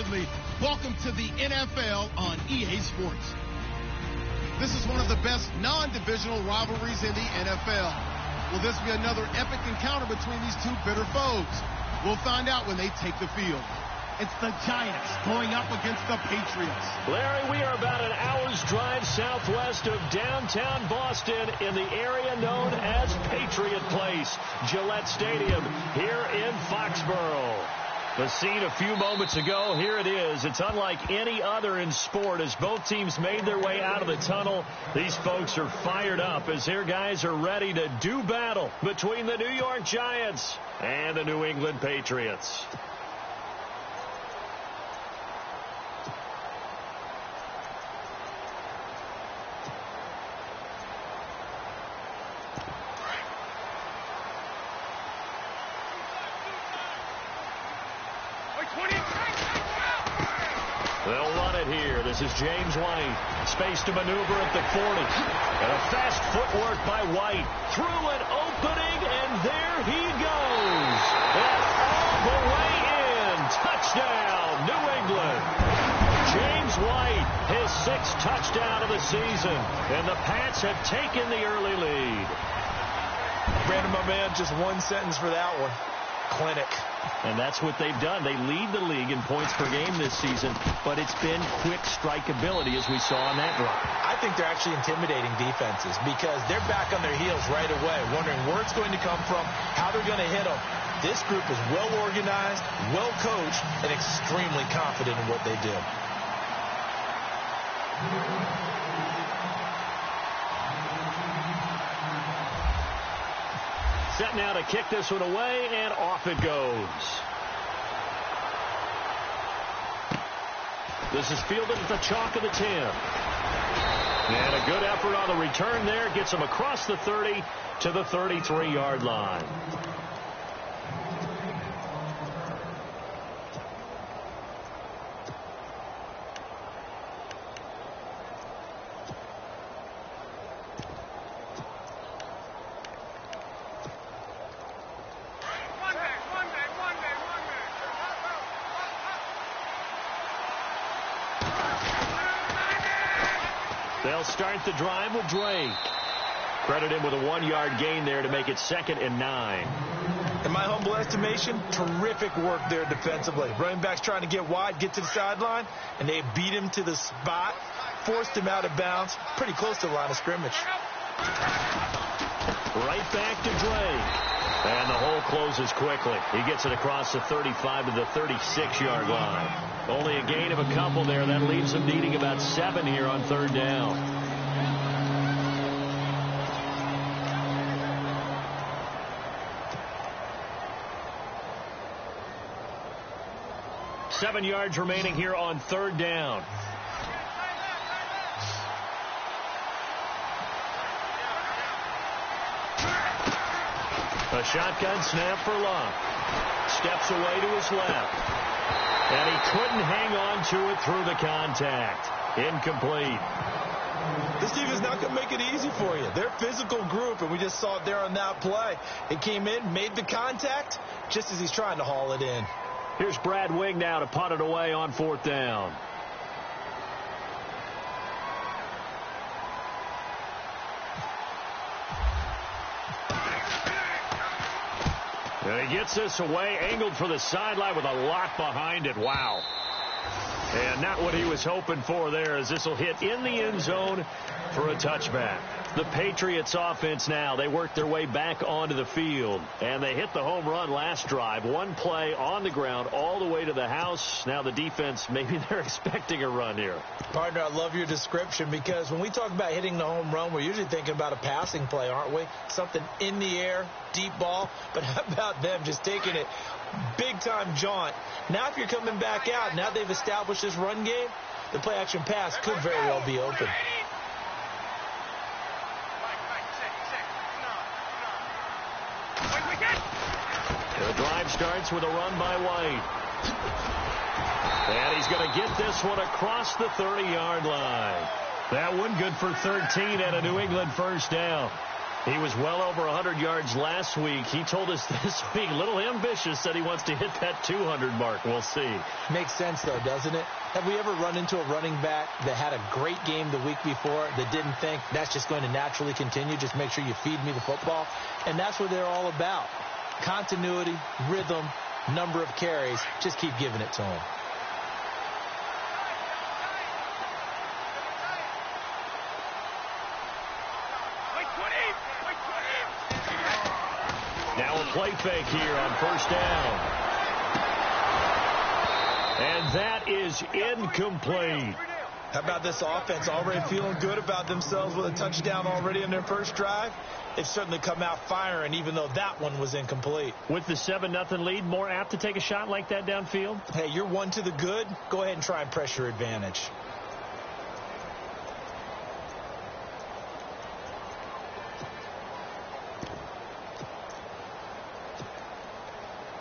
Ridley. Welcome to the NFL on EA Sports. This is one of the best non-divisional rivalries in the NFL. Will this be another epic encounter between these two bitter foes? We'll find out when they take the field. It's the Giants going up against the Patriots. Larry, we are about an hour's drive southwest of downtown Boston in the area known as Patriot Place, Gillette Stadium, here in Foxborough. The scene a few moments ago, here it is. It's unlike any other in sport as both teams made their way out of the tunnel. These folks are fired up as their guys are ready to do battle between the New York Giants and the New England Patriots. They'll run it here. This is James White. Space to maneuver at the 40. And a fast footwork by White. Through an opening, and there he goes. And all the way in. Touchdown, New England. James White, his 6th touchdown of the season. And the Pats have taken the early lead. Brandon, my man, just one sentence for that one. Clinic. And that's what they've done. They lead the league in points per game this season, but it's been quick strikeability as we saw on that drive. I think they're actually intimidating defenses because they're back on their heels right away, wondering where it's going to come from, how they're going to hit them. This group is well organized, well coached, and extremely confident in what they do. Set now to kick this one away, and off it goes. This is fielded at the chalk of the 10. And a good effort on the return there. Gets him across the 30 to the 33-yard line. They'll start the drive with Drake. Credit him with a 1-yard gain there to make it 2nd and 9. In my humble estimation, terrific work there defensively. Running backs trying to get wide, get to the sideline, and they beat him to the spot, forced him out of bounds, pretty close to the line of scrimmage. Right back to Drake. And the hole closes quickly. He gets it across the 35 to the 36-yard line. Only a gain of a couple there. That leaves him needing about 7 here on 3rd down. Seven yards remaining here on 3rd down. A shotgun snap for Luck. Steps away to his left. And he couldn't hang on to it through the contact. Incomplete. This team is not going to make it easy for you. They're a physical group, and we just saw it there on that play. It came in, made the contact, just as he's trying to haul it in. Here's Brad Wing now to punt it away on 4th down. And he gets this away, angled for the sideline with a lot behind it. Wow. And not what he was hoping for there, as this will hit in the end zone for a touchback. The Patriots offense now, they work their way back onto the field. And they hit the home run last drive. One play on the ground all the way to the house. Now the defense, maybe they're expecting a run here. Partner, I love your description because when we talk about hitting the home run, we're usually thinking about a passing play, aren't we? Something in the air, deep ball. But how about them just taking it big-time jaunt? Now if you're coming back out, now they've established this run game, the play-action pass could very well be open. The drive starts with a run by White. And he's going to get this one across the 30-yard line. That one good for 13 and a New England 1st down. He was well over 100 yards last week. He told us this week, a little ambitious, said he wants to hit that 200 mark. We'll see. Makes sense, though, doesn't it? Have we ever run into a running back that had a great game the week before that didn't think that's just going to naturally continue? Just make sure you feed me the football. And that's what they're all about. Continuity, rhythm, number of carries. Just keep giving it to him. Now a play fake here on first down. And that is incomplete. How about this offense already feeling good about themselves with a touchdown already in their first drive? They've certainly come out firing, even though that one was incomplete. With the 7-0 lead, more apt to take a shot like that downfield? Hey, you're one to the good. Go ahead and try and press your advantage.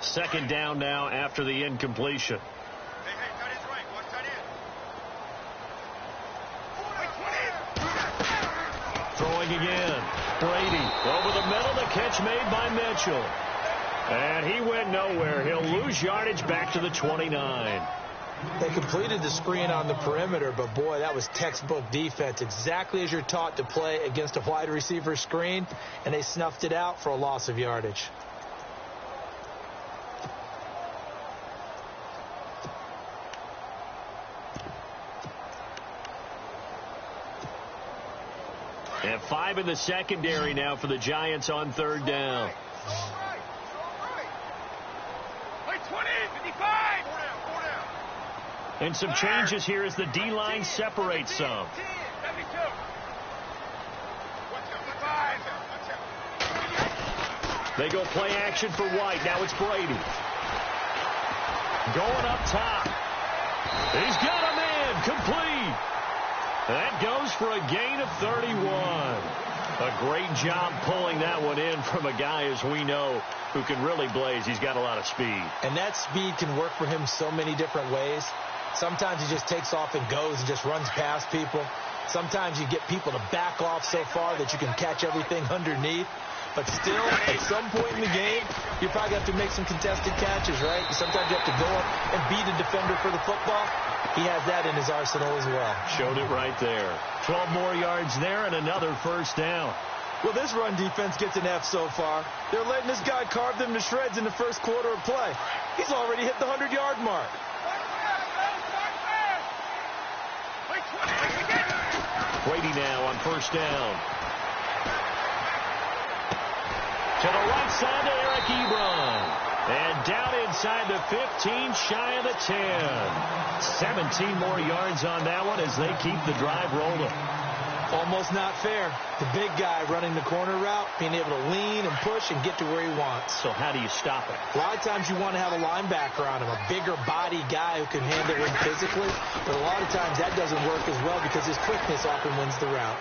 Second down now after the incompletion. Throwing again. Brady over the middle. The catch made by Mitchell. And he went nowhere. He'll lose yardage back to the 29. They completed the screen on the perimeter, but, boy, that was textbook defense. Exactly as you're taught to play against a wide receiver screen, and they snuffed it out for a loss of yardage. And 5 in the secondary now for the Giants on third down. And some changes here as the D-line separates some. They go play action for White. Now it's Brady. Going up top. He's got a man. Complete. That goes for a gain of 31. A great job pulling that one in from a guy, as we know, who can really blaze. He's got a lot of speed. And that speed can work for him so many different ways. Sometimes he just takes off and goes and just runs past people. Sometimes you get people to back off so far that you can catch everything underneath. But still, at some point in the game, you probably have to make some contested catches, right? Sometimes you have to go up and beat a defender for the football. He has that in his arsenal as well. Showed it right there. 12 more yards there and another first down. Well, this run defense gets an F so far. They're letting this guy carve them to shreds in the first quarter of play. He's already hit the 100-yard mark. Brady now on first down. To the right side to Eric Ebron. And down inside the 15, shy of the 10. 17 more yards on that one as they keep the drive rolling. Almost not fair. The big guy running the corner route, being able to lean and push and get to where he wants. So how do you stop it? A lot of times you want to have a linebacker on him, a bigger body guy who can handle him physically. But a lot of times that doesn't work as well because his quickness often wins the route.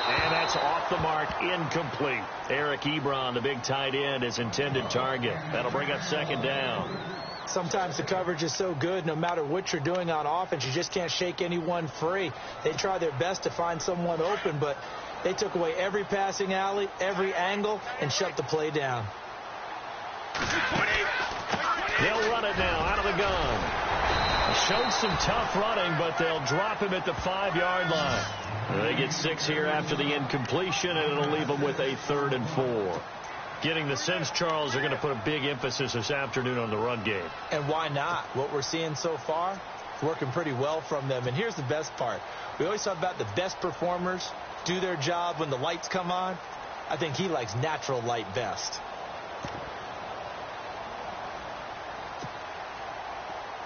And that's off the mark, incomplete. Eric Ebron, the big tight end, his intended target. That'll bring up second down. Sometimes the coverage is so good, no matter what you're doing on offense, you just can't shake anyone free. They try their best to find someone open, but they took away every passing alley, every angle, and shut the play down. They'll run it now out of the gun. Showed some tough running, but they'll drop him at the 5-yard line. They get 6 here after the incompletion, and it'll leave them with a 3rd and 4. Getting the sense, Charles, they're going to put a big emphasis this afternoon on the run game. And why not? What we're seeing so far, working pretty well from them. And here's the best part. We always talk about the best performers do their job when the lights come on. I think he likes natural light best.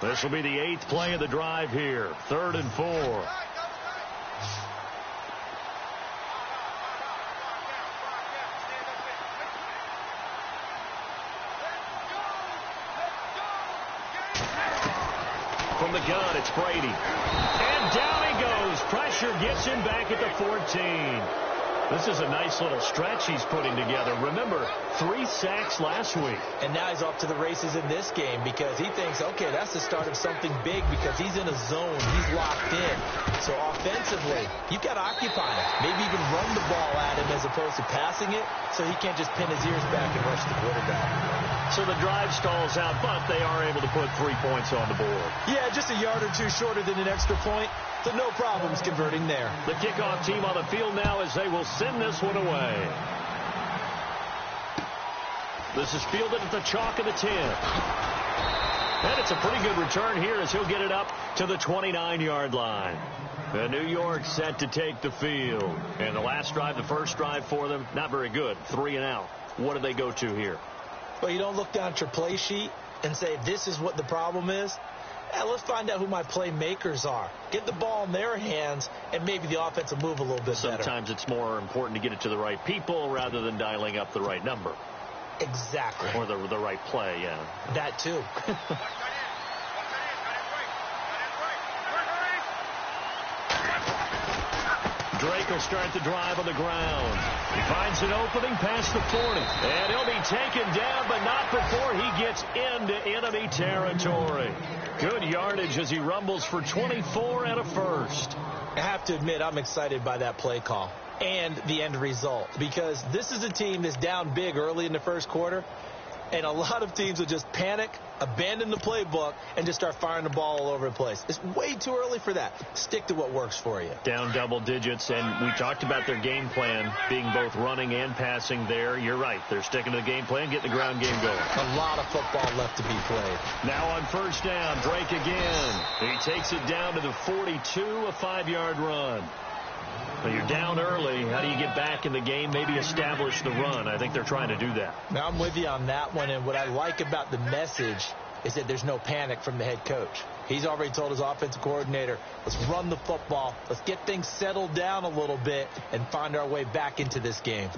This will be the 8th play of the drive here. 3rd and 4. From the gun, it's Brady. And down he goes. Pressure gets him back at the 14. This is a nice little stretch he's putting together. Remember, 3 sacks last week. And now he's off to the races in this game because he thinks, okay, that's the start of something big because he's in a zone. He's locked in. So offensively, you've got to occupy him. Maybe even run the ball at him as opposed to passing it so he can't just pin his ears back and rush the quarterback. So the drive stalls out, but they are able to put 3 points on the board. Yeah, just a yard or two shorter than an extra point. So no problems converting there. The kickoff team on the field now as they will send this one away. This is fielded at the chalk of the 10. And it's a pretty good return here as he'll get it up to the 29-yard line. The New York set to take the field. And the last drive, the first drive for them, not very good. 3 and out. What do they go to here? Well, you don't look down at your play sheet and say, this is what the problem is. Let's find out who my playmakers are. Get the ball in their hands, and maybe the offense will move a little bit better. Sometimes it's more important to get it to the right people rather than dialing up the right number. Exactly. Or the right play, yeah. That too. Drake will start the drive on the ground. He finds an opening past the 40. And he'll be taken down, but not before he gets into enemy territory. Good yardage as he rumbles for 24 and a first. I have to admit, I'm excited by that play call and the end result because this is a team that's down big early in the first quarter, and a lot of teams will just panic, abandon the playbook, and just start firing the ball all over the place. It's way too early for that. Stick to what works for you. Down double digits, and we talked about their game plan being both running and passing there. You're right. They're sticking to the game plan, getting the ground game going. A lot of football left to be played. Now on first down, Drake again. He takes it down to the 42, a 5-yard run. Well, you're down early. How do you get back in the game? Maybe establish the run. I think they're trying to do that. Now, I'm with you on that one, and what I like about the message is that there's no panic from the head coach. He's already told his offensive coordinator, let's run the football, let's get things settled down a little bit and find our way back into this game.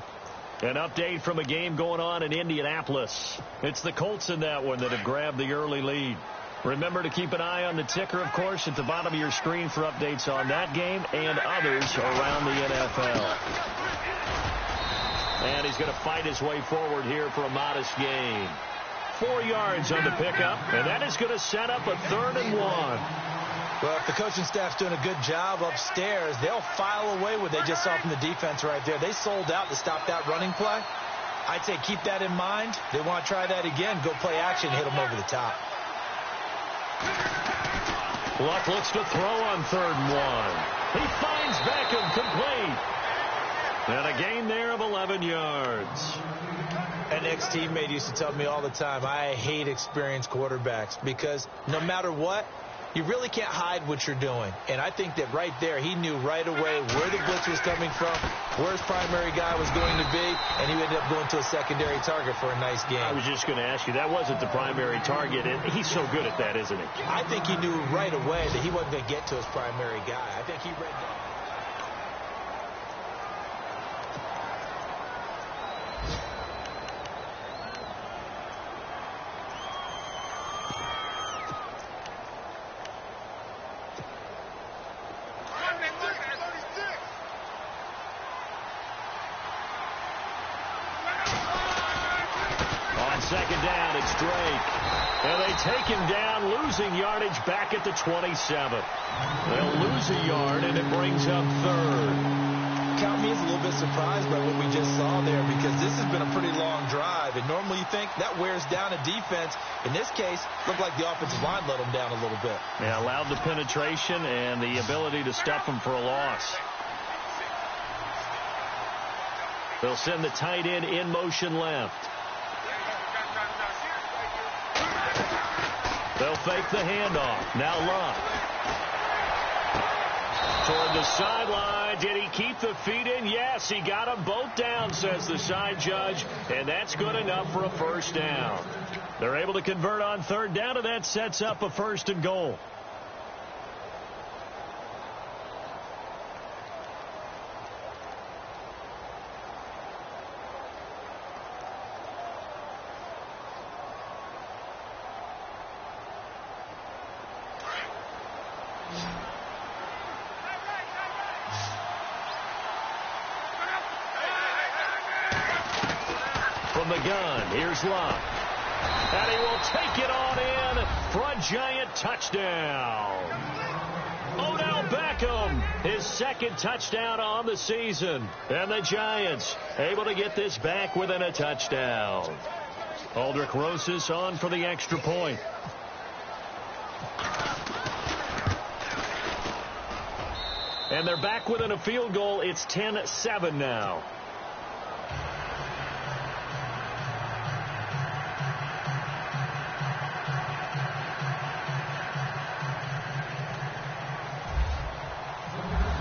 An update from a game going on in Indianapolis. It's the Colts in that one that have grabbed the early lead. Remember to keep an eye on the ticker, of course, at the bottom of your screen for updates on that game and others around the NFL. And he's going to fight his way forward here for a modest gain. 4 yards on the pickup, and that is going to set up a 3rd and 1. Well, if the coaching staff's doing a good job upstairs, they'll file away what they just saw from the defense right there. They sold out to stop that running play. I'd say keep that in mind. They want to try that again. Go play action, hit them over the top. Luck looks to throw on 3rd and 1. He finds Beckham complete. And a gain there of 11 yards. An ex-teammate used to tell me all the time, I hate experienced quarterbacks because no matter what, you really can't hide what you're doing. And I think that right there, he knew right away where the blitz was coming from, where his primary guy was going to be, and he ended up going to a secondary target for a nice game. I was just going to ask you, that wasn't the primary target. He's so good at that, isn't he? I think he knew right away that he wasn't going to get to his primary guy. I think he read that. Second down, it's Drake. And they take him down, losing yardage back at the 27. They'll lose a yard, and it brings up 3rd. Count me as a little bit surprised by what we just saw there because this has been a pretty long drive. And normally you think that wears down a defense. In this case, looked like the offensive line let them down a little bit. Yeah, allowed the penetration and the ability to stuff them for a loss. They'll send the tight end in motion left. They'll fake the handoff. Now Luck. Toward the sideline. Did he keep the feet in? Yes, he got them both down, says the side judge. And that's good enough for a 1st down. They're able to convert on 3rd down, and that sets up a 1st and goal. From the gun, here's Luck. And he will take it on in for a Giant touchdown. Odell Beckham, his second touchdown on the season. And the Giants able to get this back within a touchdown. Aldrich Rosas on for the extra point. And they're back within a field goal. It's 10-7 now.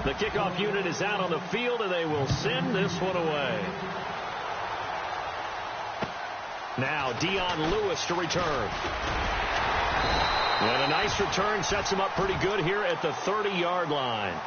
The kickoff unit is out on the field, and they will send this one away. Now Dion Lewis to return. And a nice return sets him up pretty good here at the 30-yard line.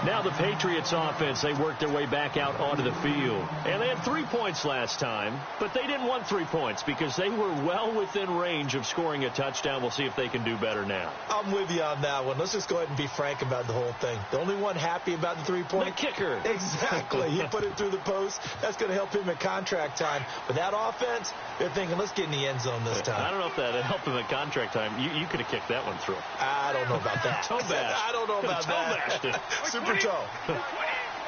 Now the Patriots offense, they worked their way back out onto the field. And they had 3 points last time, but they didn't want 3 points because they were well within range of scoring a touchdown. We'll see if they can do better now. I'm with you on that one. Let's just go ahead and be frank about the whole thing. The only one happy about the 3-point? The kicker. Exactly. He put it through the post. That's going to help him at contract time. But that offense, they're thinking, let's get in the end zone this time. I don't know if that helped him at contract time. You could have kicked that one through. I don't know about that. Toe bash. I don't know about that. Toe Super toe.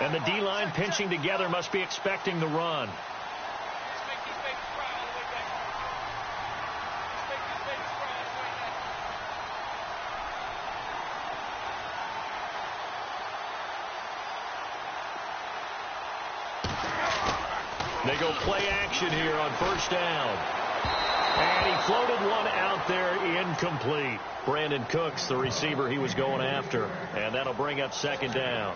And the D-line pinching together must be expecting the run. They go play action here on first down. And he floated one out there incomplete. Brandon Cooks, the receiver he was going after. And that'll bring up second down.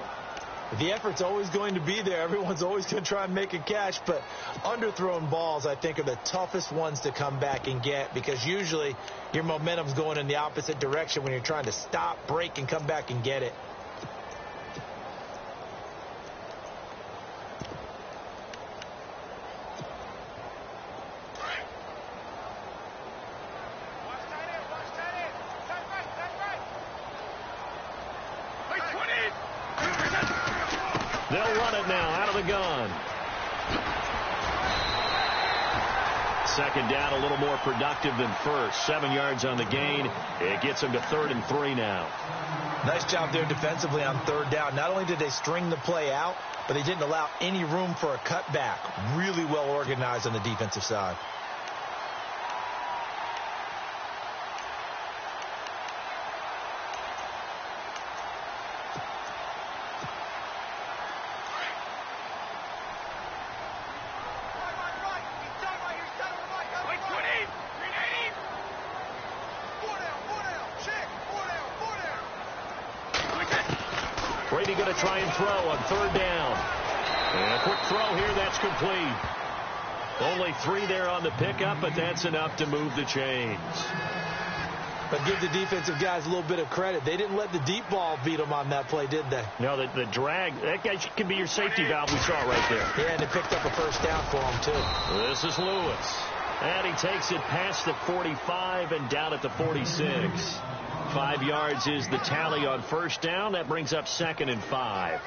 The effort's always going to be there. Everyone's always going to try and make a catch. But underthrown balls, I think, are the toughest ones to come back and get because usually your momentum's going in the opposite direction when you're trying to stop, break, and come back and get it. They'll run it now out of the gun. Second down, a little more productive than first. 7 yards on the gain. It gets them to 3rd and 3 now. Nice job there defensively on third down. Not only did they string the play out, but they didn't allow any room for a cutback. Really well organized on the defensive side. Brady going to try and throw on third down. And a quick throw here, that's complete. Only 3 there on the pickup, but that's enough to move the chains. But give the defensive guys a little bit of credit. They didn't let the deep ball beat them on that play, did they? No, the drag, that guy can be your safety valve. We saw it right there. Yeah, and they picked up a first down for him, too. This is Lewis. And he takes it past the 45 and down at the 46. 5 yards is the tally on first down. That brings up 2nd and 5.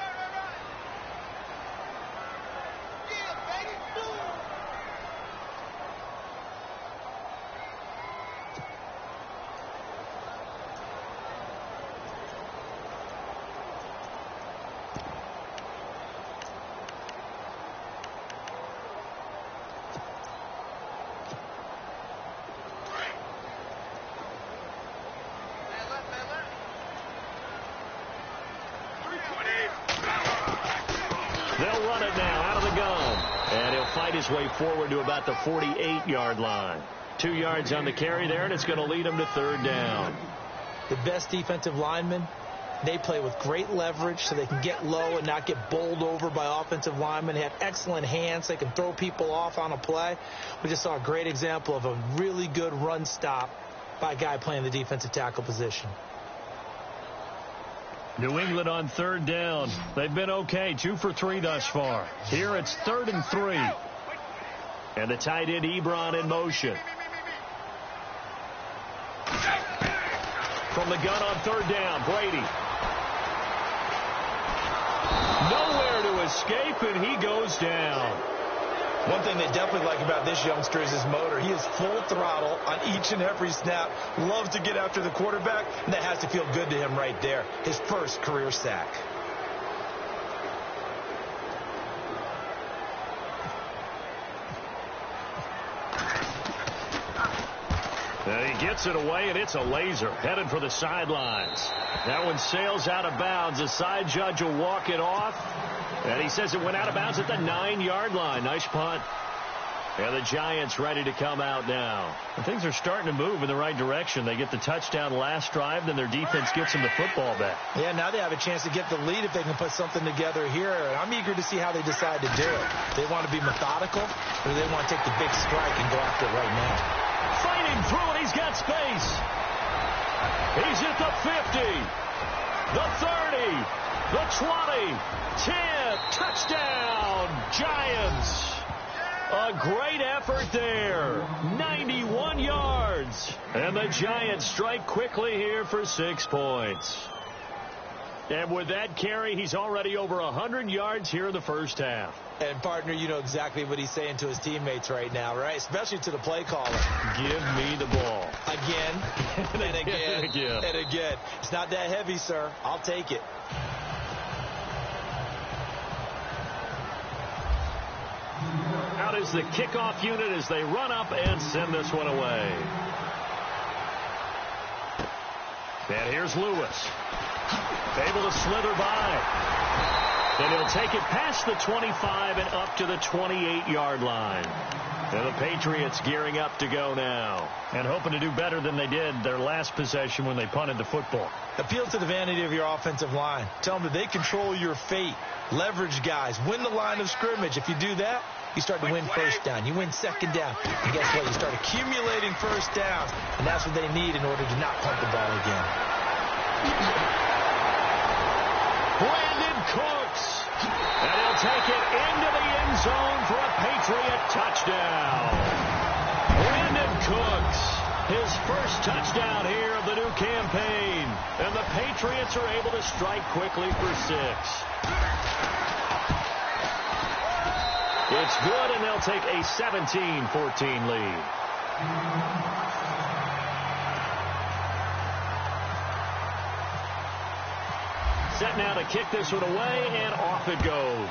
They'll run it now out of the gun. And he'll fight his way forward to about the 48-yard line. 2 yards on the carry there, and it's going to lead him to third down. The best defensive linemen, they play with great leverage so they can get low and not get bowled over by offensive linemen. They have excellent hands. They can throw people off on a play. We just saw a great example of a really good run stop by a guy playing the defensive tackle position. New England on third down. They've been okay, 2 for 3 thus far. Here it's 3rd and 3. And the tight end Ebron in motion. From the gun on third down, Brady. Nowhere to escape, and he goes down. One thing they definitely like about this youngster is his motor. He is full throttle on each and every snap. Loves to get after the quarterback, and that has to feel good to him right there. His first career sack. And he gets it away, and it's a laser headed for the sidelines. That one sails out of bounds. The side judge will walk it off. And he says it went out of bounds at the 9-yard line. Nice punt. And the Giants ready to come out now. And things are starting to move in the right direction. They get the touchdown last drive, then their defense gets them the football back. Yeah, now they have a chance to get the lead if they can put something together here. And I'm eager to see how they decide to do it. They want to be methodical, or they want to take the big strike and go after it right now. Fighting through it, he's got space. He's at the 50, the 30, the 20, 10, touchdown, Giants. A great effort there, 91 yards. And the Giants strike quickly here for 6 points. And with that carry, he's already over 100 yards here in the first half. And, partner, you know exactly what he's saying to his teammates right now, right? Especially to the play caller. Give me the ball. Again, and again, and again. It's not that heavy, sir. I'll take it. Out is the kickoff unit as they run up and send this one away. And here's Lewis. Able to slither by. And he'll take it past the 25 and up to the 28-yard line. And the Patriots gearing up to go now. And hoping to do better than they did their last possession when they punted the football. Appeal to the vanity of your offensive line. Tell them that they control your fate. Leverage guys. Win the line of scrimmage. If you do that, you start to win first down. You win second down. And guess what? You start accumulating first downs. And that's what they need in order to not punt the ball again. Brandon Cooks. And he'll take it into the end zone for a Patriot touchdown. Brandon Cooks, his first touchdown here of the new campaign. And the Patriots are able to strike quickly for 6. It's good, and they'll take a 17-14 lead. Set now to kick this one away, and off it goes.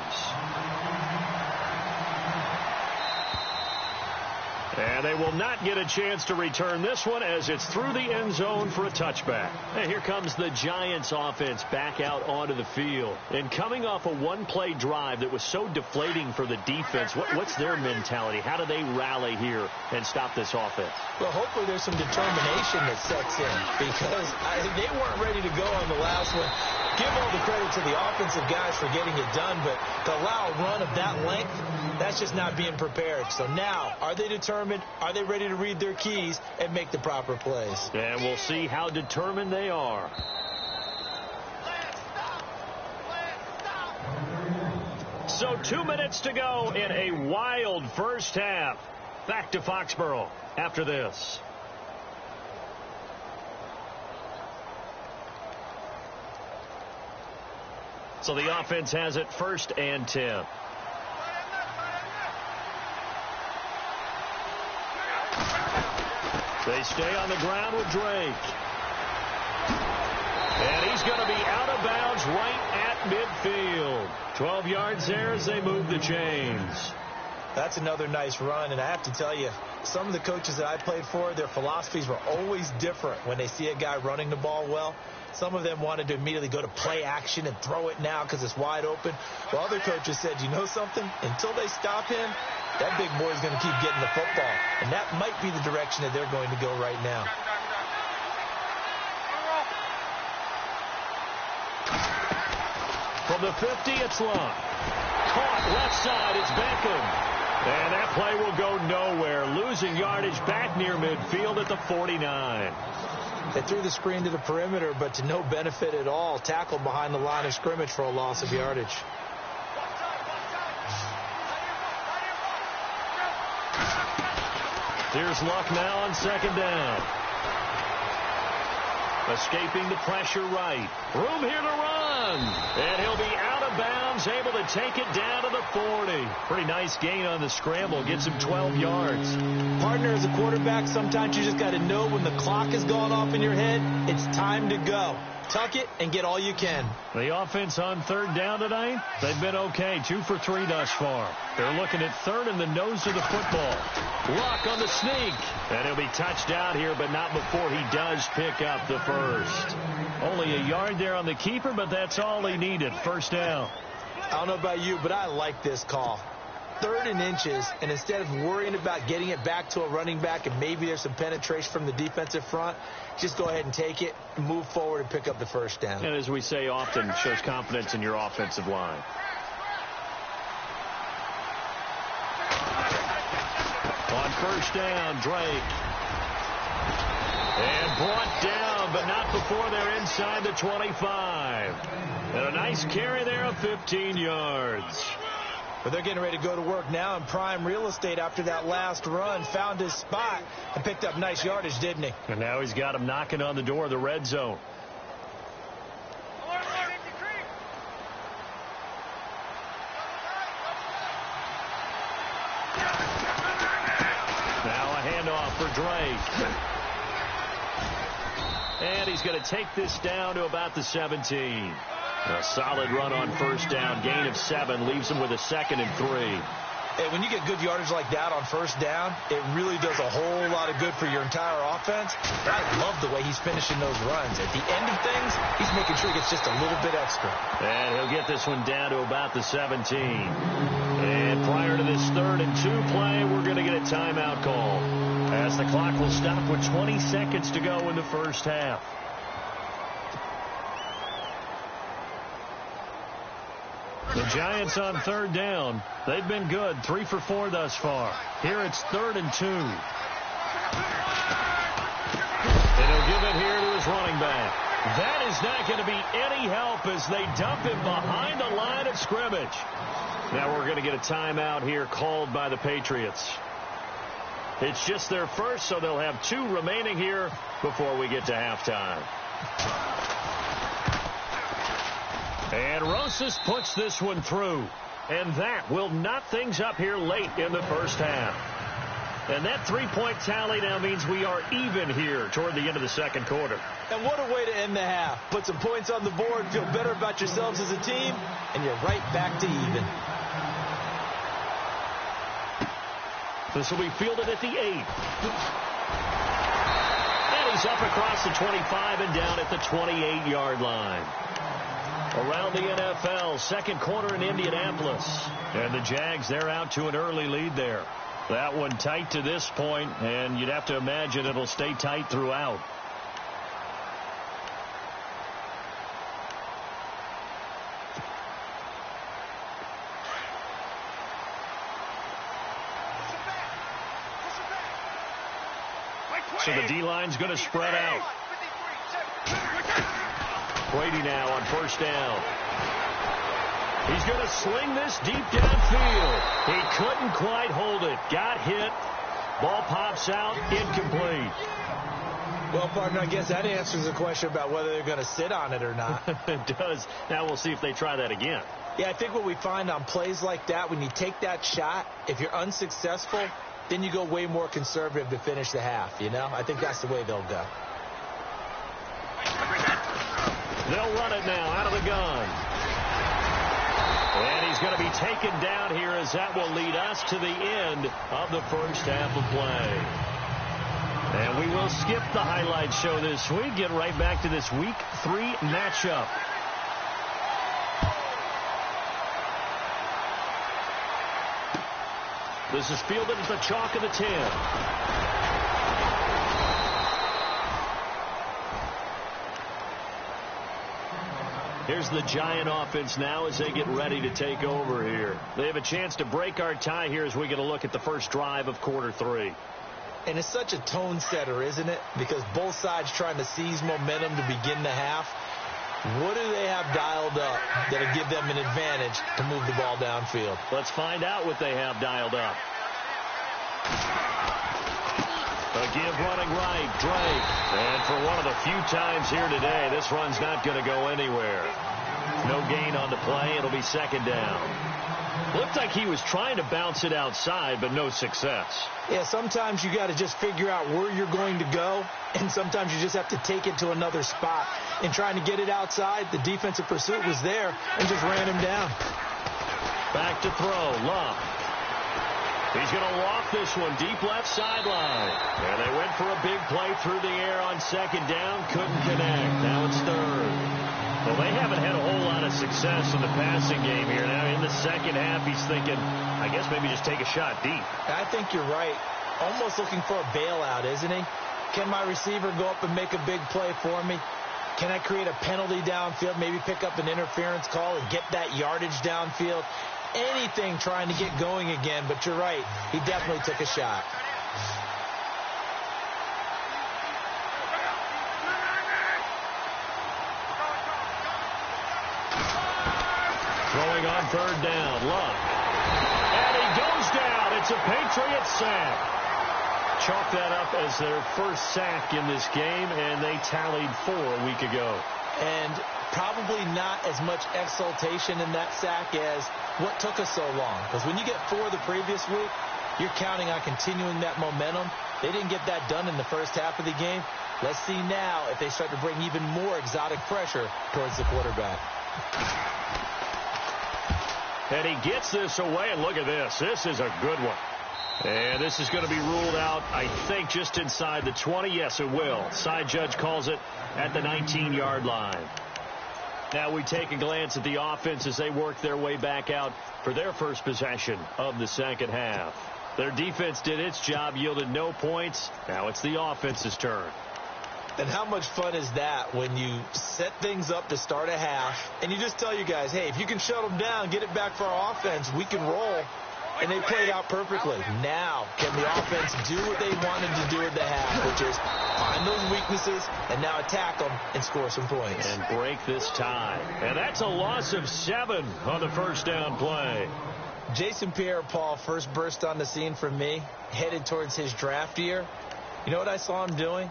And they will not get a chance to return this one as it's through the end zone for a touchback. And here comes the Giants offense back out onto the field. And coming off a one-play drive that was so deflating for the defense, what's their mentality? How do they rally here and stop this offense? Well, hopefully there's some determination that sets in because they weren't ready to go on the last one. Give all the credit to the offensive guys for getting it done, but to allow a run of that length, that's just not being prepared. So now, are they determined? Are they ready to read their keys and make the proper plays? And we'll see how determined they are. So 2 minutes to go in a wild first half. Back to Foxborough after this. So the offense has it 1st and 10. They stay on the ground with Drake. And he's going to be out of bounds right at midfield. 12 yards there as they move the chains. That's another nice run, and I have to tell you, some of the coaches that I played for, their philosophies were always different when they see a guy running the ball well. Some of them wanted to immediately go to play action and throw it now because it's wide open. While other coaches said, you know something? Until they stop him, that big boy's going to keep getting the football. And that might be the direction that they're going to go right now. From the 50, it's Long. Caught left side, it's Beckham. And that play will go nowhere. Losing yardage back near midfield at the 49. They threw the screen to the perimeter, but to no benefit at all. Tackled behind the line of scrimmage for a loss of yardage. Here's Luck now on 2nd down. Escaping the pressure right. Room here to run. run. And he'll be out of bounds, able to take it down to the 40. Pretty nice gain on the scramble. Gets him 12 yards. Partner, as a quarterback, sometimes you just got to know when the clock has gone off in your head, it's time to go. Tuck it and get all you can. The offense on third down tonight, they've been okay. 2 for 3 thus far. They're looking at third in the nose of the football. Luck on the sneak. And he'll be touched out here, but not before he does pick up the first. Only a yard there on the keeper, but that's all he needed. First down. I don't know about you, but I like this call. 3rd and inches, and instead of worrying about getting it back to a running back and maybe there's some penetration from the defensive front, just go ahead and take it, move forward, and pick up the first down. And as we say often, shows confidence in your offensive line. On first down, Drake. And brought down, but not before they're inside the 25. And a nice carry there of 15 yards. But they're getting ready to go to work now in prime real estate after that last run. Found his spot and picked up nice yardage, didn't he? And now he's got him knocking on the door of the red zone. Now a handoff for Drake. And he's going to take this down to about the 17. A solid run on first down. Gain of 7 leaves him with a 2nd and 3. Hey, when you get good yardage like that on first down, it really does a whole lot of good for your entire offense. But I love the way he's finishing those runs. At the end of things, he's making sure he gets just a little bit extra. And he'll get this one down to about the 17. And prior to this 3rd and 2 play, we're going to get a timeout call, as the clock will stop with 20 seconds to go in the first half. The Giants on third down. They've been good. 3 for 4 thus far. Here it's 3rd and 2. And he'll give it here to his running back. That is not going to be any help as they dump him behind the line of scrimmage. Now we're going to get a timeout here called by the Patriots. It's just their first, so they'll have 2 remaining here before we get to halftime. And Rosas puts this one through. And that will knot things up here late in the first half. And that 3-point tally now means we are even here toward the end of the second quarter. And what a way to end the half. Put some points on the board, feel better about yourselves as a team, and you're right back to even. This will be fielded at the 8. And he's up across the 25 and down at the 28-yard line. Around the NFL, second quarter in Indianapolis. And the Jags, they're out to an early lead there. That one tight to this point, and you'd have to imagine it'll stay tight throughout. So the D-line's going to spread out. Brady now on first down. He's going to sling this deep downfield. He couldn't quite hold it. Got hit. Ball pops out. Incomplete. Well, partner, I guess that answers the question about whether they're going to sit on it or not. It does. Now we'll see if they try that again. Yeah, I think what we find on plays like that, when you take that shot, if you're unsuccessful, then you go way more conservative to finish the half, you know? I think that's the way they'll go. They'll run it now out of the gun. And he's going to be taken down here, as that will lead us to the end of the first half of play. And we will skip the highlight show this week. Get right back to this Week 3 matchup. This is fielded at the chalk of the 10. Here's the Giant offense now as they get ready to take over here. They have a chance to break our tie here as we get a look at the first drive of quarter 3. And it's such a tone setter, isn't it? Because both sides trying to seize momentum to begin the half. What do they have dialed up that'll give them an advantage to move the ball downfield? Let's find out what they have dialed up. A give running right, Drake. And for one of the few times here today, this run's not going to go anywhere. No gain on the play. It'll be second down. Looked like he was trying to bounce it outside, but no success. Yeah, sometimes you got to just figure out where you're going to go, and sometimes you just have to take it to another spot. In trying to get it outside, the defensive pursuit was there and just ran him down. Back to throw. Love. He's going to loft this one deep left sideline. And they went for a big play through the air on second down. Couldn't connect. Now it's third. Well, they haven't had a whole lot of success in the passing game here. Now in the second half, he's thinking, I guess maybe just take a shot deep. I think you're right. Almost looking for a bailout, isn't he? Can my receiver go up and make a big play for me? Can I create a penalty downfield, maybe pick up an interference call and get that yardage downfield? Anything trying to get going again, but you're right. He definitely took a shot. Throwing on third down, Love. And he goes down. It's a Patriot sack. Chalk that up as their first sack in this game, and they tallied 4 a week ago. And probably not as much exultation in that sack as what took us so long. Because when you get 4 the previous week, you're counting on continuing that momentum. They didn't get that done in the first half of the game. Let's see now if they start to bring even more exotic pressure towards the quarterback. And he gets this away, and look at this. This is a good one. And this is going to be ruled out, I think, just inside the 20. Yes, it will. Side judge calls it at the 19-yard line. Now we take a glance at the offense as they work their way back out for their first possession of the second half. Their defense did its job, yielded no points. Now it's the offense's turn. And how much fun is that when you set things up to start a half and you just tell you guys, hey, if you can shut them down, get it back for our offense, we can roll. And they played out perfectly. Now, can the offense do what they wanted to do at the half, which is find those weaknesses and now attack them and score some points. And break this tie. And that's a loss of 7 on the first down play. Jason Pierre-Paul first burst on the scene for me, headed towards his draft year. You know what I saw him doing?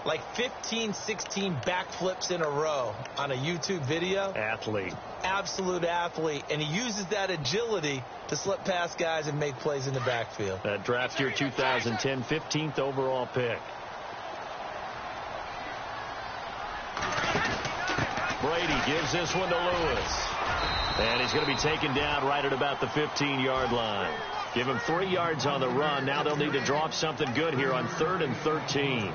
Like 15, 16 backflips in a row on a YouTube video. Athlete. Absolute athlete. And he uses that agility to slip past guys and make plays in the backfield. That draft year 2010, 15th overall pick. Brady gives this one to Lewis. And he's going to be taken down right at about the 15-yard line. Give him 3 yards on the run. Now they'll need to drop something good here on 3rd and 13.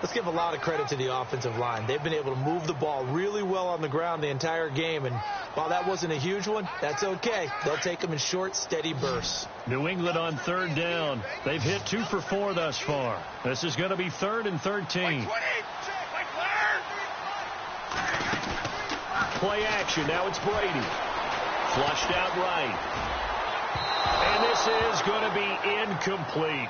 Let's give a lot of credit to the offensive line. They've been able to move the ball really well on the ground the entire game. And while that wasn't a huge one, that's okay. They'll take them in short, steady bursts. New England on 3rd down. They've hit 2 for 4 thus far. This is going to be 3rd and 13. Play action. Now it's Brady. Flushed out right. And this is going to be incomplete.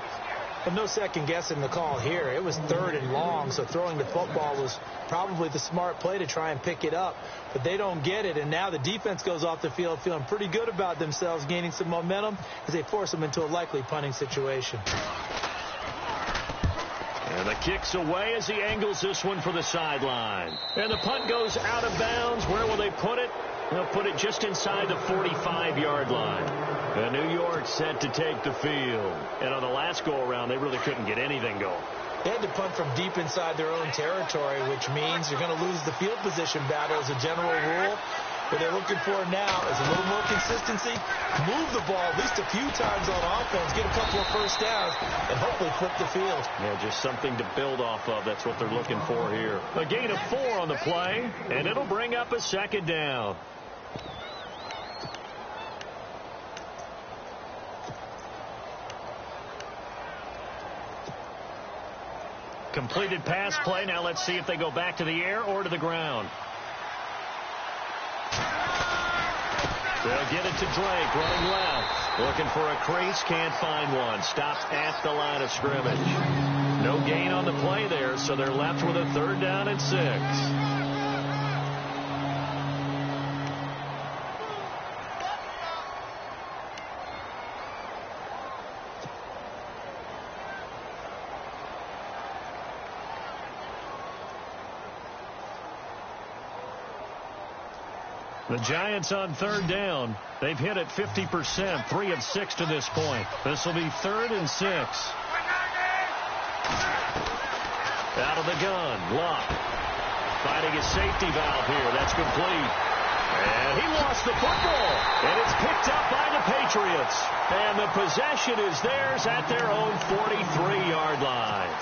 And no second guessing the call here. It was 3rd and long, so throwing the football was probably the smart play to try and pick it up. But they don't get it, and now the defense goes off the field feeling pretty good about themselves, gaining some momentum as they force them into a likely punting situation. And the kick's away as he angles this one for the sideline. And the punt goes out of bounds. Where will they put it? They'll put it just inside the 45-yard line. And New York set to take the field. And on the last go-around, they really couldn't get anything going. They had to punt from deep inside their own territory, which means you're going to lose the field position battle as a general rule. What they're looking for now is a little more consistency, move the ball at least a few times on offense, get a couple of first downs, and hopefully flip the field. Yeah, just something to build off of. That's what they're looking for here. A gain of 4 on the play, and it'll bring up a second down. Completed pass play. Now let's see if they go back to the air or to the ground. They'll get it to Drake, running left. Looking for a crease, can't find one. Stops at the line of scrimmage. No gain on the play there, so they're left with a 3rd down and 6. The Giants on third down. They've hit it 50%, 3 of 6 to this point. This will be 3rd and 6. Out of the gun, Luck. Finding his safety valve here. That's complete. And he lost the football. And it's picked up by the Patriots. And the possession is theirs at their own 43-yard line.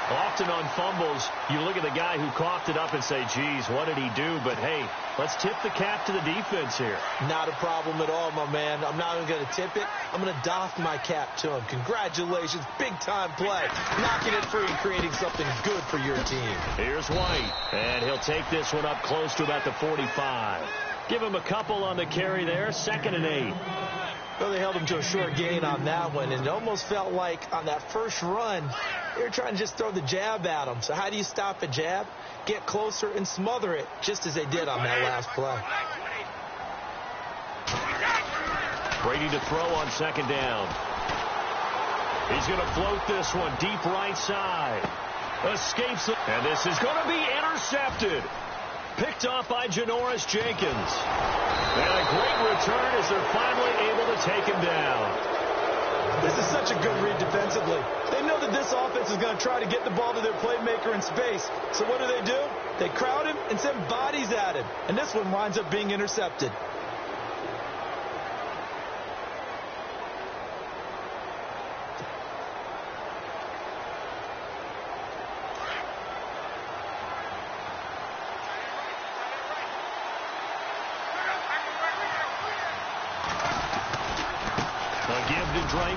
Often on fumbles, you look at the guy who coughed it up and say, geez, what did he do? But, hey, let's tip the cap to the defense here. Not a problem at all, my man. I'm not even going to tip it. I'm going to doff my cap to him. Congratulations. Big-time play. Knocking it free, creating something good for your team. Here's White, and he'll take this one up close to about the 45. Give him a couple on the carry there, 2nd and 8. Well, they held him to a short gain on that one, and it almost felt like on that first run, they were trying to just throw the jab at him. So how do you stop a jab? Get closer and smother it, just as they did on that last play. Brady to throw on 2nd down. He's going to float this one deep right side. Escapes it, and this is going to be intercepted. Picked off by Janoris Jenkins. And a great return as they're finally able to take him down. This is such a good read defensively. They know that this offense is going to try to get the ball to their playmaker in space. So what do? They crowd him and send bodies at him. And this one winds up being intercepted.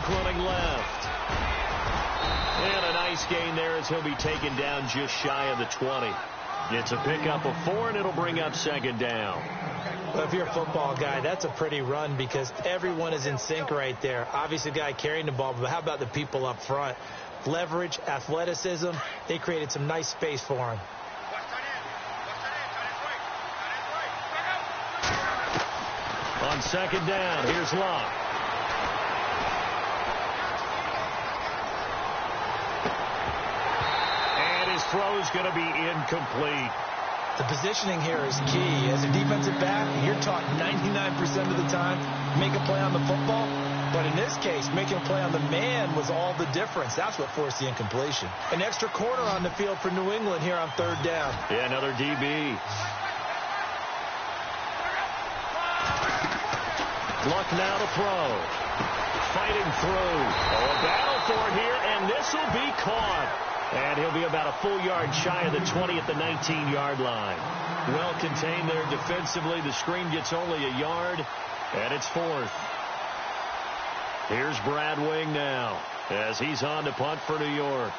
Running left. And a nice gain there as he'll be taken down just shy of the 20. It's a pickup of 4, and it'll bring up 2nd down. Well, if you're a football guy, that's a pretty run because everyone is in sync right there. Obviously, the guy carrying the ball, but how about the people up front? Leverage, athleticism, they created some nice space for him. On 2nd down, here's Locke. Throw's going to be incomplete. The positioning here is key. As a defensive back, you're taught 99% of the time, make a play on the football. But in this case, making a play on the man was all the difference. That's what forced the incompletion. An extra corner on the field for New England here on 3rd down. Yeah, another DB. Luck now to throw. Fighting through. Oh, a battle for it here, and this will be caught. And he'll be about a full yard shy of the 20 at the 19-yard line. Well contained there defensively. The screen gets only a yard, and it's 4th. Here's Brad Wing now as he's on to punt for New York.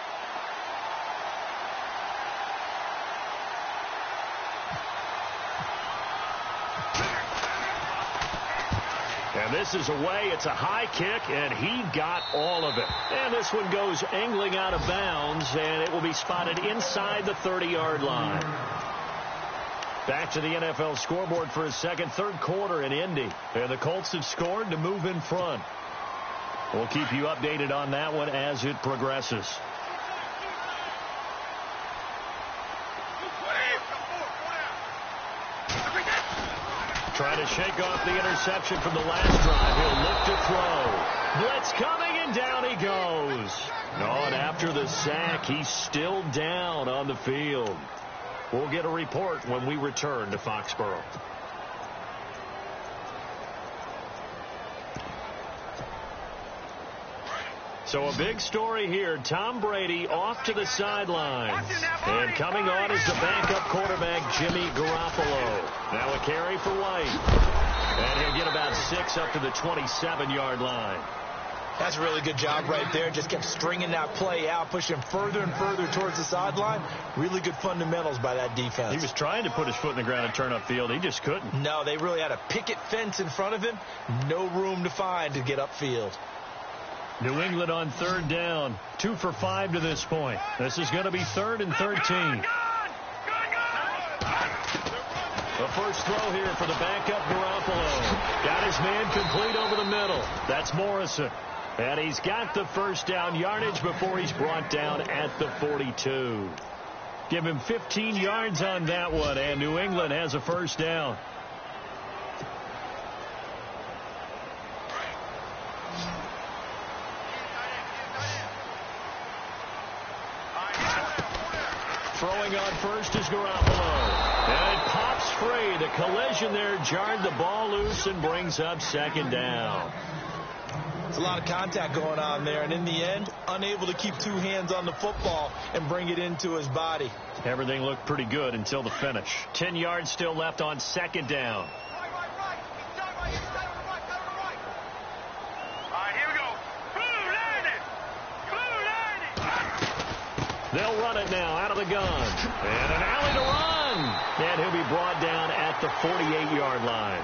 And this is away. It's a high kick, and he got all of it. And this one goes angling out of bounds, and it will be spotted inside the 30-yard line. Back to the NFL scoreboard for his 3rd quarter in Indy. And the Colts have scored to move in front. We'll keep you updated on that one as it progresses. Trying to shake off the interception from the last drive. He'll look to throw. Blitz coming, and down he goes. Oh, and after the sack, he's still down on the field. We'll get a report when we return to Foxborough. So a big story here. Tom Brady off to the sidelines. And coming on is the backup quarterback, Jimmy Garoppolo. Now a carry for White. And he'll get about 6 up to the 27-yard line. That's a really good job right there. Just kept stringing that play out, pushing further and further towards the sideline. Really good fundamentals by that defense. He was trying to put his foot in the ground and turn upfield. He just couldn't. No, they really had a picket fence in front of him. No room to find to get upfield. New England on 3rd down. 2 for 5 to this point. This is going to be 3rd and 13. The first throw here for the backup Garoppolo. Got his man complete over the middle. That's Morrison. And he's got the first down yardage before he's brought down at the 42. Give him 15 yards on that one, and New England has a first down. Throwing on first is Garoppolo. And it pops free. The collision there jarred the ball loose and brings up second down. There's a lot of contact going on there, and in the end, unable to keep two hands on the football and bring it into his body. Everything looked pretty good until the finish. 10 yards still left on second down. They'll run it now out of the gun. And an alley to run. And he'll be brought down at the 48-yard line.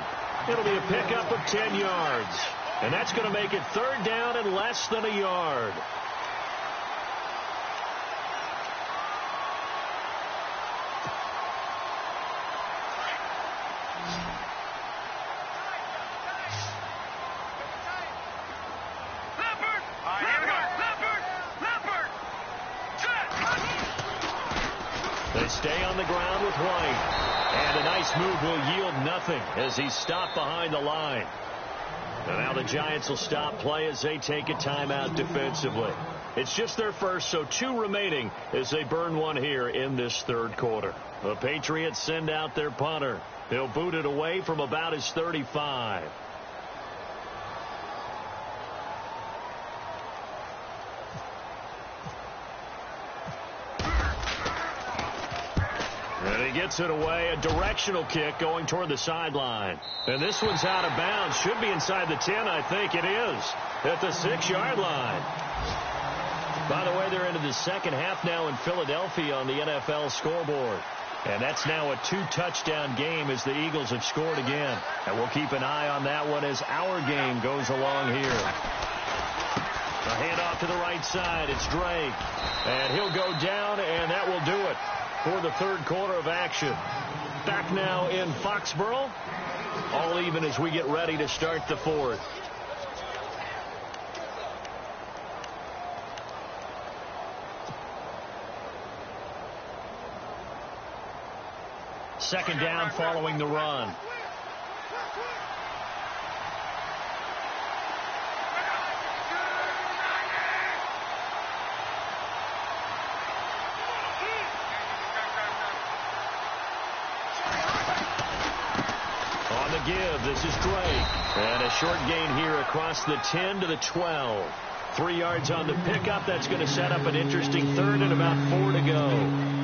It'll be a pickup of 10 yards. And that's going to make it third down and less than a yard. They stay on the ground with White. And a nice move will yield nothing as he's stopped behind the line. And now the Giants will stop play as they take a timeout defensively. It's just their first, so 2 remaining as they burn one here in this third quarter. The Patriots send out their punter. They'll boot it away from about his 35. And he gets it away, a directional kick going toward the sideline. And this one's out of bounds. Should be inside the 10, I think it is. At the 6-yard line. By the way, they're into the second half now in Philadelphia on the NFL scoreboard. And that's now a 2-touchdown game as the Eagles have scored again. And we'll keep an eye on that one as our game goes along here. A handoff to the right side. It's Drake. And he'll go down, and that will do it for the third quarter of action. Back now in Foxborough. All even as we get ready to start the fourth. Second down following the run. On the give, this is Drake. And a short gain here across the 10 to the 12. 3 yards on the pickup. That's going to set up an interesting third and about 4 to go.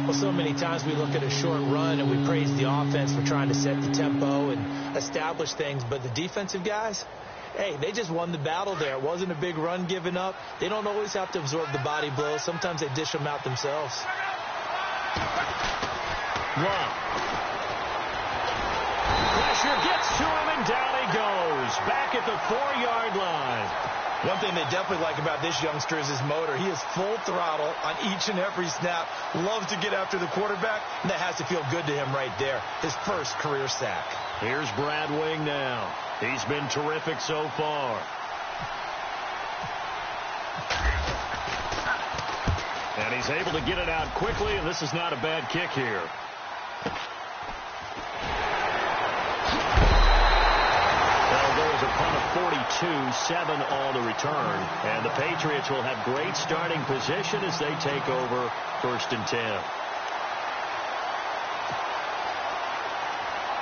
Well, so many times we look at a short run and we praise the offense for trying to set the tempo and establish things. But the defensive guys, hey, they just won the battle there. It wasn't a big run given up. They don't always have to absorb the body blows. Sometimes they dish them out themselves. Wow. Pressure gets to him, and down he goes. Back at the 4-yard line. One thing they definitely like about this youngster is his motor. He is full throttle on each and every snap. Loves to get after the quarterback, and that has to feel good to him right there. His first career sack. Here's Brad Wing now. He's been terrific so far. And he's able to get it out quickly, and this is not a bad kick here. A punt of 42, 7 on the return. And the Patriots will have great starting position as they take over 1st and 10.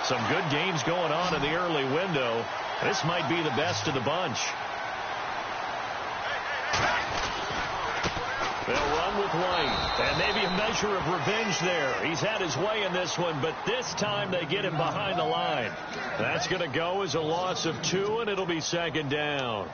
Some good games going on in the early window. This might be the best of the bunch. They'll run with White. And maybe a measure of revenge there. He's had his way in this one, but this time they get him behind the line. That's going to go as a loss of 2, and it'll be second down.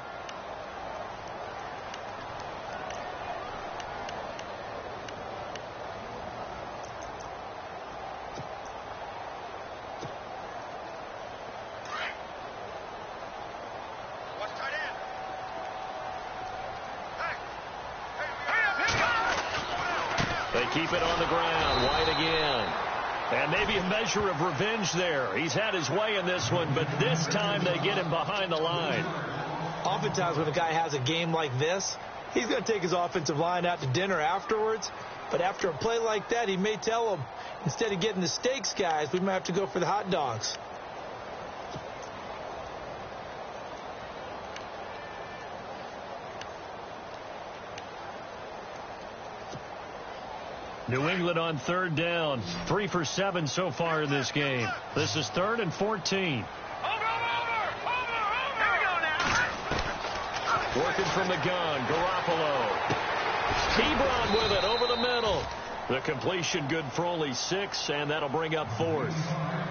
They keep it on the ground. White again. And maybe a measure of revenge there. He's had his way in this one, but this time they get him behind the line. Oftentimes when a guy has a game like this, he's going to take his offensive line out to dinner afterwards. But after a play like that, he may tell them, instead of getting the steaks, guys, we might have to go for the hot dogs. New England on third down. 3 for 7 so far in this game. This is 3rd and 14. Working from the gun, Garoppolo. Ebron with it over the middle. The completion good for only 6, and that'll bring up 4th.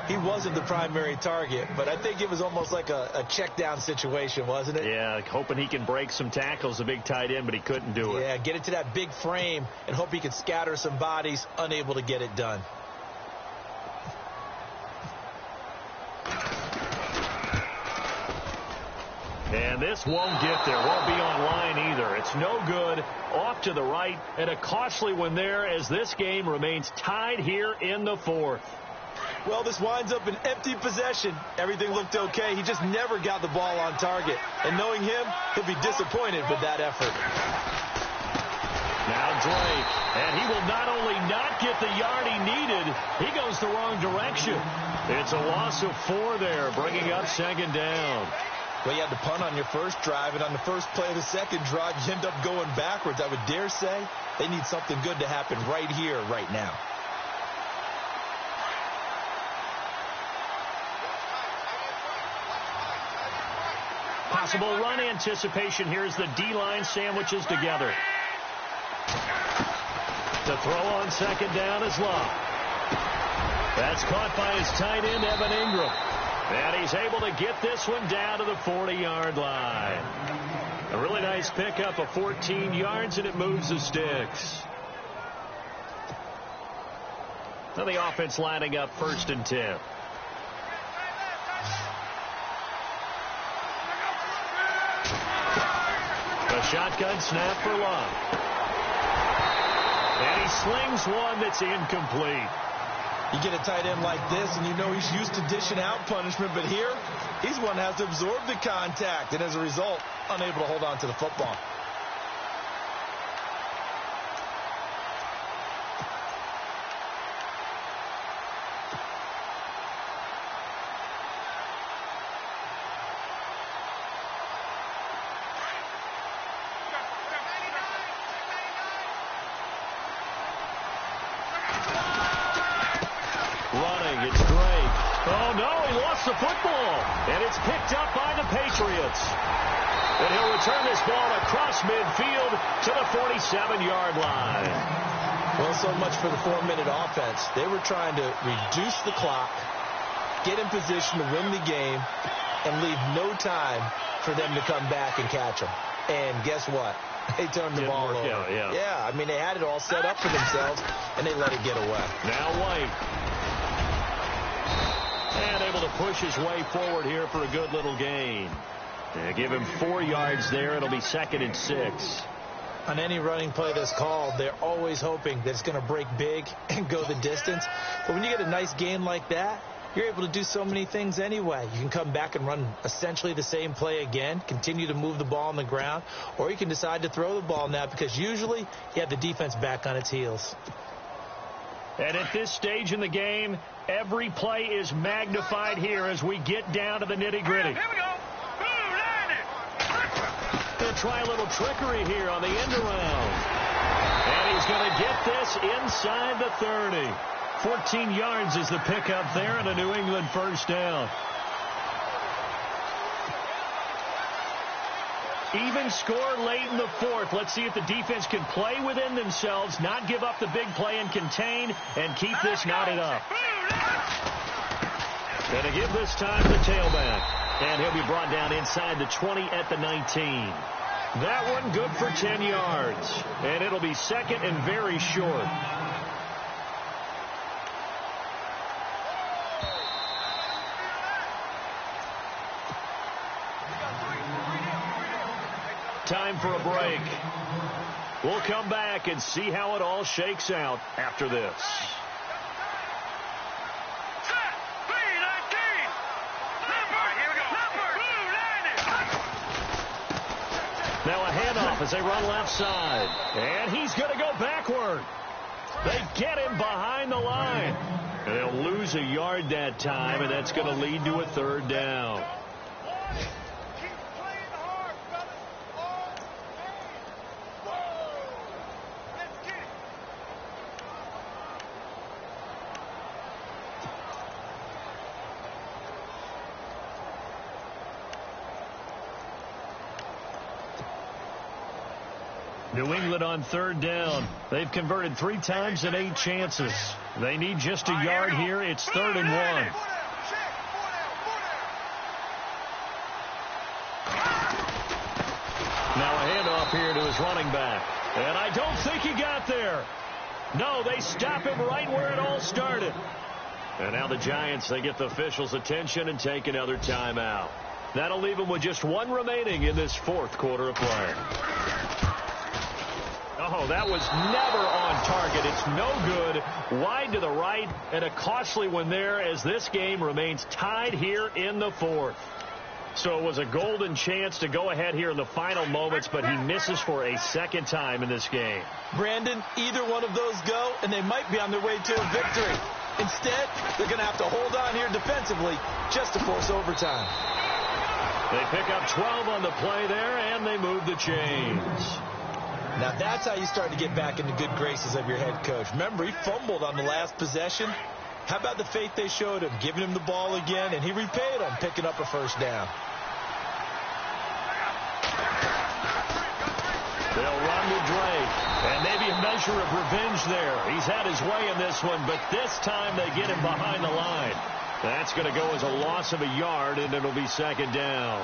He wasn't the primary target, but I think it was almost like a check down situation, wasn't it? Yeah, hoping he can break some tackles, a big tight end, but he couldn't do it. Yeah, get into that big frame and hope he could scatter some bodies, unable to get it done. And this won't get there. Won't be on line either. It's no good. Off to the right. And a costly one there as this game remains tied here in the 4th. Well, this winds up an empty possession. Everything looked okay. He just never got the ball on target. And knowing him, he'll be disappointed with that effort. Now Drake. And he will not only not get the yard he needed, he goes the wrong direction. It's a loss of 4 there, bringing up 2nd down. Well, you had to punt on your first drive, and on the first play of the second drive, you end up going backwards. I would dare say they need something good to happen right here, right now. Possible run anticipation here as the D-line sandwiches together. The throw on 2nd down is Love. That's caught by his tight end, Evan Ingram. And he's able to get this one down to the 40-yard line. A really nice pickup of 14 yards, and it moves the sticks. Now the offense lining up 1st and 10. A shotgun snap for Love. And he slings one that's incomplete. You get a tight end like this, and you know he's used to dishing out punishment, but here, he's one that has to absorb the contact, and as a result, unable to hold on to the football. The football, and it's picked up by the Patriots. And he'll return this ball across midfield to the 47-yard line. Well, so much for the 4-minute offense. They were trying to reduce the clock, get in position to win the game, and leave no time for them to come back and catch them. And guess what? They turned the ball over. Yeah, I mean, they had it all set up for themselves, and they let it get away. Now White. And able to push his way forward here for a good little gain. Give him 4 yards there. It'll be 2nd and 6. On any running play that's called, they're always hoping that it's going to break big and go the distance. But when you get a nice gain like that, you're able to do so many things anyway. You can come back and run essentially the same play again, continue to move the ball on the ground, or you can decide to throw the ball now because usually you have the defense back on its heels. And at this stage in the game, every play is magnified here as we get down to the nitty-gritty. Here we go. They'll try a little trickery here on the end around. And he's going to get this inside the 30. 14 yards is the pickup there and a New England 1st down. Even score late in the 4th. Let's see if the defense can play within themselves, not give up the big play and contain, and keep this knotted up. And to give this time to the tailback. And he'll be brought down inside the 20 at the 19. That one good for 10 yards. And it'll be 2nd and very short. Time for a break. We'll come back and see how it all shakes out after this. Now a handoff as they run left side. And he's going to go backward. They get him behind the line. And they'll lose a yard that time, and that's going to lead to a 3rd down. New England on third down. They've converted 3 times in 8 chances. They need just a yard here. It's 3rd and 1. Now a handoff here to his running back. And I don't think he got there. No, they stop him right where it all started. And now the Giants, they get the officials' attention and take another timeout. That'll leave them with just 1 remaining in this 4th quarter of play. Oh, that was never on target. It's no good. Wide to the right, and a costly one there as this game remains tied here in the 4th. So it was a golden chance to go ahead here in the final moments, but he misses for a 2nd time in this game. Brandon, either one of those go, and they might be on their way to a victory. Instead, they're going to have to hold on here defensively just to force overtime. They pick up 12 on the play there, and they move the chains. Now that's how you start to get back in the good graces of your head coach. Remember, he fumbled on the last possession. How about the faith they showed him, giving him the ball again, and he repaid them, picking up a 1st down. They'll run with Drake, and maybe a measure of revenge there. He's had his way in this one, but this time they get him behind the line. That's going to go as a loss of a yard, and it'll be 2nd down.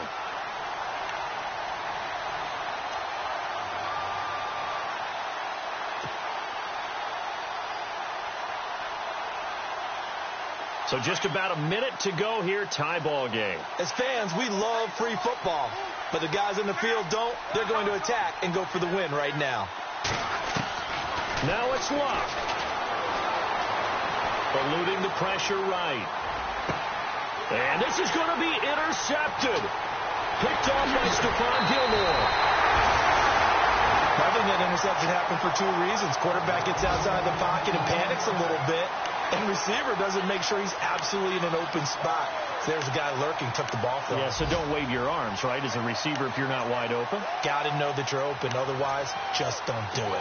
So just about a minute to go here, tie ball game. As fans, we love free football, but the guys in the field don't. They're going to attack and go for the win right now. Now it's Luck. Eluding the pressure right. And this is going to be intercepted. Picked off by Stephon Gilmore. I think that interception happened for 2 reasons. Quarterback gets outside the pocket and panics a little bit. And receiver doesn't make sure he's absolutely in an open spot. So there's a guy lurking, took the ball from him. Yeah, so don't wave your arms, right, as a receiver if you're not wide open. Got to know that you're open. Otherwise, just don't do it.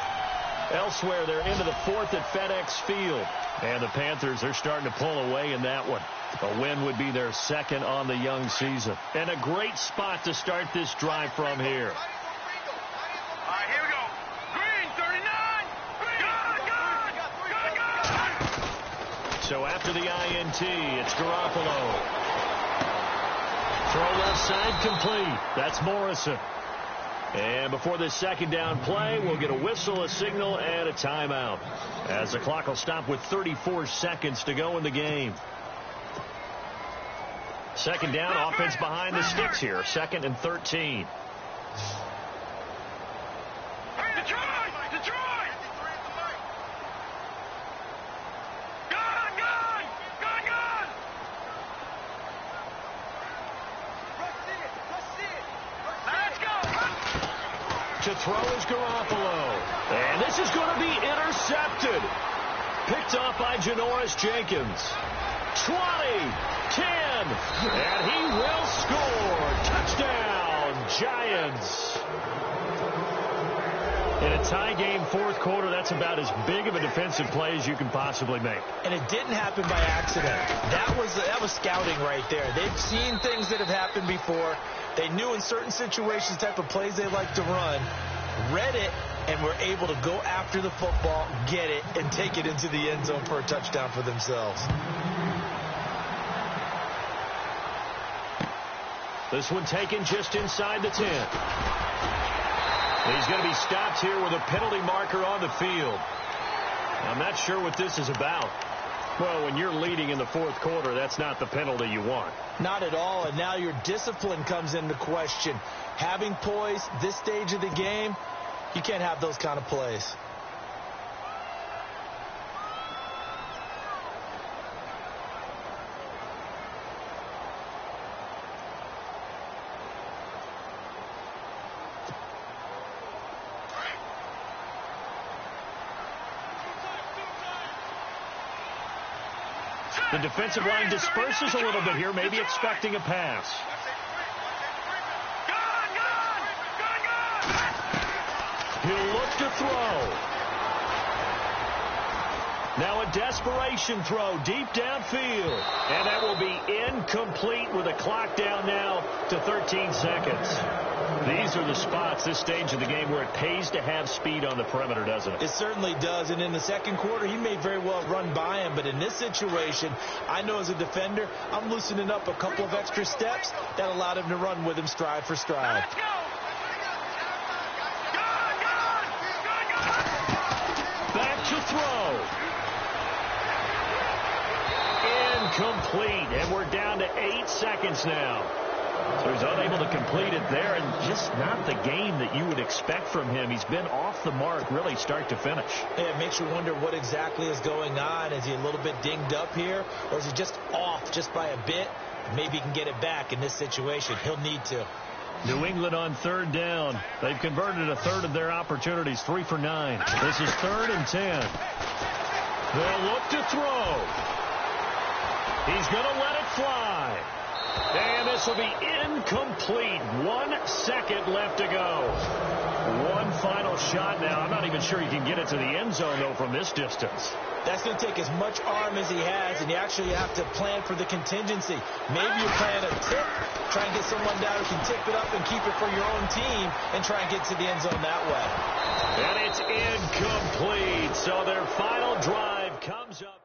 Elsewhere, they're into the 4th at FedEx Field. And the Panthers are starting to pull away in that one. A win would be their 2nd on the young season. And a great spot to start this drive from here. All right, here we go. Green, 39. So after the INT, it's Garoppolo. Throw left side complete. That's Morrison. And before this 2nd down play, we'll get a whistle, a signal, and a timeout, as the clock will stop with 34 seconds to go in the game. 2nd down, offense behind the sticks here. 2nd and 13. To throw is Garoppolo. And this is going to be intercepted. Picked off by Janoris Jenkins. 20, 10, and he will score. Touchdown, Giants. In a tie game 4th quarter, that's about as big of a defensive play as you can possibly make. And it didn't happen by accident. That was scouting right there. They've seen things that have happened before. They knew in certain situations the type of plays they like to run, read it, and were able to go after the football, get it, and take it into the end zone for a touchdown for themselves. This one taken just inside the 10. He's going to be stopped here with a penalty marker on the field. I'm not sure what this is about. Well, when you're leading in the 4th quarter, that's not the penalty you want. Not at all, and now your discipline comes into question. Having poise this stage of the game, you can't have those kind of plays. The defensive line disperses a little bit here, maybe expecting a pass. He'll look to throw. Now a desperation throw deep downfield. And that will be incomplete with a clock down now to 13 seconds. These are the spots, this stage of the game, where it pays to have speed on the perimeter, doesn't it? It certainly does. And in the second quarter, he may very well run by him. But in this situation, I know as a defender, I'm loosening up a couple of extra steps that allowed him to run with him stride for stride. Let's go. Back to throw. Incomplete, and we're down to 8 seconds now. So he's unable to complete it there, and just not the game that you would expect from him. He's been off the mark, really, start to finish. Yeah, it makes you wonder what exactly is going on. Is he a little bit dinged up here, or is he just off just by a bit? Maybe he can get it back in this situation. He'll need to. New England on third down. They've converted a third of their opportunities, 3 for 9. This is 3rd and 10. They'll look to throw. He's going to let it fly. And this will be incomplete. 1 second left to go. One final shot now. I'm not even sure you can get it to the end zone, though, from this distance. That's going to take as much arm as he has, and you actually have to plan for the contingency. Maybe you plan a tip, try and get someone down who can tip it up and keep it for your own team and try and get to the end zone that way. And it's incomplete. So their final drive comes up.